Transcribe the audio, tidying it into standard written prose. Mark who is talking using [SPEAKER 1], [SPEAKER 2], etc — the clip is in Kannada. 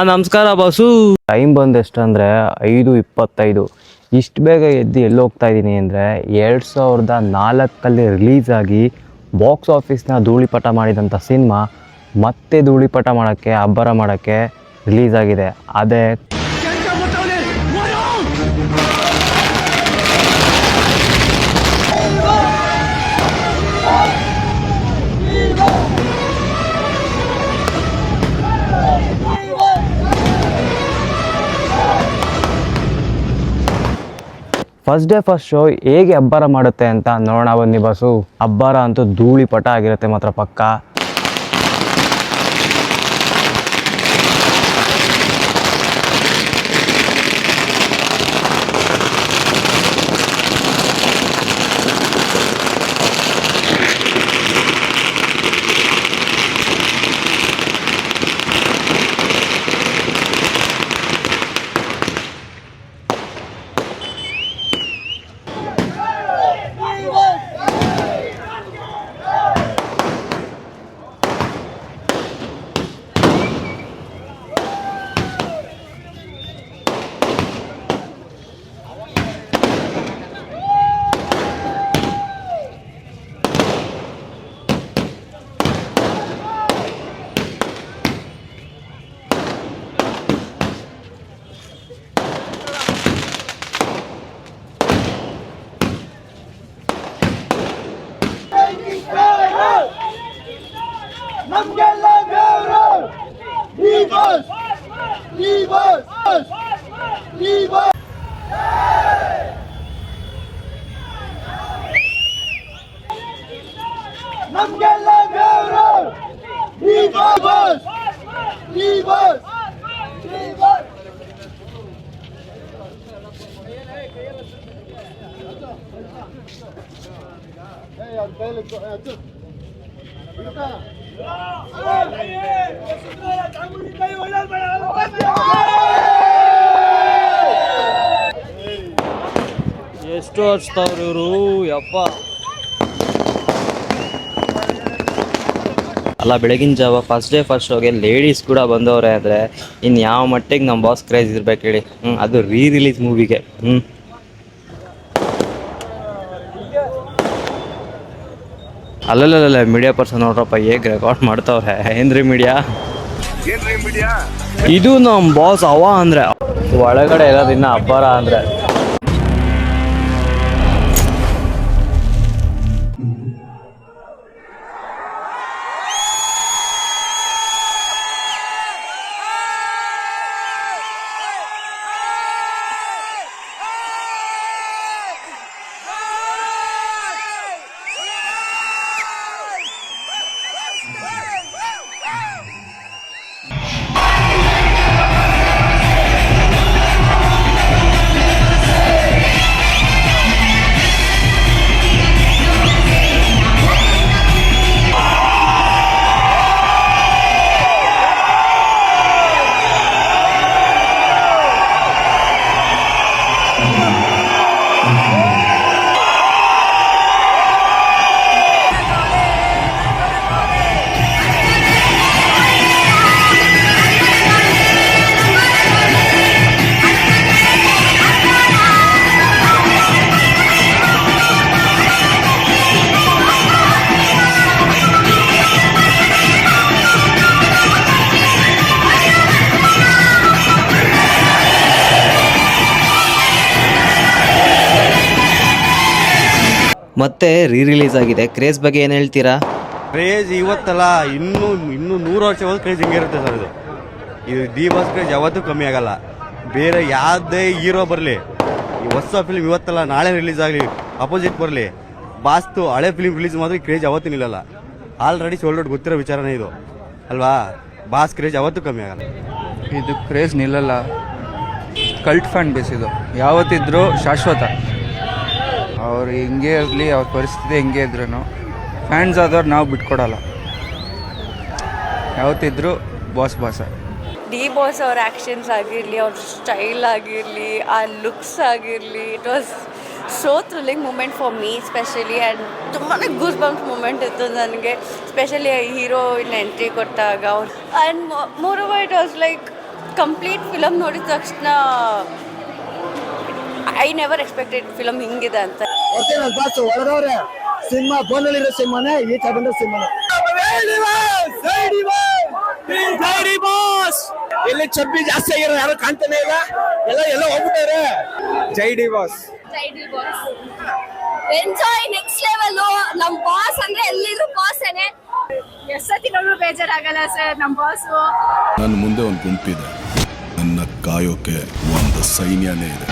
[SPEAKER 1] ನಮಸ್ಕಾರ ಬಾಸು. ಟೈಮ್ ಬಂದು ಎಷ್ಟಂದರೆ 5:25. ಇಷ್ಟು ಬೇಗ ಎದ್ದು ಎಲ್ಲಿ ಹೋಗ್ತಾ ಇದ್ದೀನಿ ಅಂದರೆ 2004 ರಿಲೀಸ್ ಆಗಿ ಬಾಕ್ಸ್ ಆಫೀಸ್ನ ಧೂಳಿಪಟ ಮಾಡಿದಂಥ ಸಿನಿಮಾ ಮತ್ತೆ ಧೂಳಿಪಟ ಮಾಡೋಕ್ಕೆ ಅಬ್ಬರ ಮಾಡೋಕ್ಕೆ ರಿಲೀಸ್ ಆಗಿದೆ. ಅದೇ ಫಸ್ಟ್ ಡೇ ಫಸ್ಟ್ ಶೋ ಹೇಗೆ ಅಬ್ಬರ ಮಾಡುತ್ತೆ ಅಂತ ನೋಡೋಣ ಬನ್ನಿ ಬಸ್ಸು. ಅಬ್ಬರ ಅಂತೂ ಧೂಳಿಪಟ ಆಗಿರುತ್ತೆ ಮಾತ್ರ ಪಕ್ಕ. ಎಷ್ಟು ಹಚ್ತಾವ್ರಿ ಇವರು ಯಪ್ಪ. ಅಲ್ಲ, ಬೆಳಗಿನ ಜಾವ ಫಸ್ಟ್ ಡೇ ಫಸ್ಟ್ ಶೋಗೆ ಲೇಡೀಸ್ ಕೂಡ ಬಂದವ್ರೆ ಅಂದರೆ ಇನ್ನು ಯಾವ ಮಟ್ಟಿಗೆ ನಮ್ಮ ಬಾಸ್ ಕ್ರೇಜ್ ಇರ್ಬೇಕು ಹೇಳಿ. ಅದು ರಿಲೀಸ್ ಮೂವಿಗೆ. ಅಲ್ಲಲ್ಲ ಮೀಡಿಯಾ ಪರ್ಸನ್ ನೋಡ್ರಪ್ಪ ಹೇಗೆ ರೆಕಾರ್ಡ್ ಮಾಡ್ತಾವ್ರೆ. ಏನ್ರಿ ಮೀಡಿಯಾ, ಇದು ನಮ್ಮ ಬಾಸ್ ಅವ ಅಂದರೆ ಒಳಗಡೆ ಇರೋದಿನ್ನ ಅಬ್ಬರ ಅಂದರೆ. ಮತ್ತೆ ರಿಲೀಸ್ ಆಗಿದೆ. ಕ್ರೇಜ್ ಬಗ್ಗೆ ಏನು ಹೇಳ್ತೀರಾ?
[SPEAKER 2] ಕ್ರೇಜ್ ಇವತ್ತಲ್ಲ, ಇನ್ನೂ 100 ವರ್ಷ ಹೋದ ಕ್ರೇಜ್ ಹಿಂಗೆ ಇರುತ್ತೆ ಸರ್. ಇದು ಡಿ ಬಾಸ್ ಕ್ರೇಜ್ ಯಾವತ್ತೂ ಕಮ್ಮಿ ಆಗಲ್ಲ. ಬೇರೆ ಯಾವುದೇ ಹೀರೋ ಬರಲಿ, ಈ ಹೊಸ ಫಿಲ್ಮ್ ಇವತ್ತಲ್ಲ ನಾಳೆ ರಿಲೀಸ್ ಆಗಲಿ, ಅಪೋಸಿಟ್ ಬರಲಿ, ಬಾಸ್ತು ಹಳೆ ಫಿಲ್ಮ್ ರಿಲೀಸ್ ಮಾಡಿದ್ರೆ ಕ್ರೇಜ್ ಯಾವತ್ತೂ ನಿಲ್ಲಲ್ಲ. ಆಲ್ರೆಡಿ ಸೋಲ್ಡ್ ಔಟ್ ಗೊತ್ತಿರೋ ವಿಚಾರನೇ ಇದು ಅಲ್ವಾ. ಬಾಸ್ ಕ್ರೇಜ್ ಯಾವತ್ತೂ ಕಮ್ಮಿ ಆಗಲ್ಲ.
[SPEAKER 3] ಇದು ಕ್ರೇಜ್ ನಿಲ್ಲಲ್ಲ. ಕಲ್ಟ್ ಫ್ಯಾನ್ ಬೇಸ್ ಇದು ಯಾವತ್ತಿದ್ರೂ ಶಾಶ್ವತ. ಅವ್ರು ಹಿಂಗೆ ಇರಲಿ, ಅವ್ರ ಪರಿಸ್ಥಿತಿ ಹೆಂಗೆ ಇದ್ರೂ ಫ್ಯಾನ್ಸ್ ಆದವ್ರು ನಾವು ಬಿಟ್ಕೊಡಲ್ಲ. ಯಾವತ್ತಿದ್ರೂ ಬಾಸ್ ಬಾಸ.
[SPEAKER 4] ಡಿ ಬಾಸ್ ಅವ್ರ ಆ್ಯಕ್ಷನ್ಸ್ ಆಗಿರಲಿ, ಅವ್ರ ಸ್ಟೈಲ್ ಆಗಿರಲಿ, ಆ ಲುಕ್ಸ್ ಆಗಿರಲಿ, it was so thrilling moment for me specially. And ತುಂಬಾ ಗೂಸ್ ಬಂಪ್ಸ್ ಮೂಮೆಂಟ್ ಇತ್ತು ನನಗೆ, ಸ್ಪೆಷಲಿ ಹೀರೋಯಿನ್ ಎಂಟ್ರಿ ಕೊಟ್ಟಾಗ. And moreover it was like complete film ನೋಡಿದ ತಕ್ಷಣ ಐ ನೆವರ್ ಎಕ್ಸ್ಪೆಕ್ಟೆಡ್ ಫಿಲಮ್ ಹಿಂಗಿದೆ ಅಂತ.
[SPEAKER 5] ಒಳಗವ್ರೆ ಸಿನಿಮಾ ಬೋನಲ್ಲಿರೋ ಸಿನಿಮಾನೇ ಈಚೆ ಬಂದ ಸಿನಿಮಾನೇ. ಇಲ್ಲಿ ಚಪ್ಪಿ ಜಾಸ್ತಿ ಆಗಿರೋ ಯಾರು ಕಾಣ್ತಾನೆ ಇಲ್ಲ, ಎಲ್ಲ ಹೋಗ್ಬಿಟ್ಟಾರೆ. ಜೈ D boss.
[SPEAKER 6] Enjoy next level. ನಮ್ ಬಾಸ್ ಅಂದ್ರೆ ಎಲ್ಲಿದ್ರು ಬಾಸೇನೆ. ಎಷ್ಟೊತ್ತಿ ನೋಡ್ರು ಬೇಜಾರಾಗಲ್ಲ ಸರ್. ನಮ್ ಬಾಸು
[SPEAKER 7] ನನ್ನ ಮುಂದೆ ಒಂದು ಗುಂಪಿದೆ, ನನ್ನ ಕಾಯೋಕೆ ಒಂದು ಸೈನ್ಯನೇ ಇದೆ.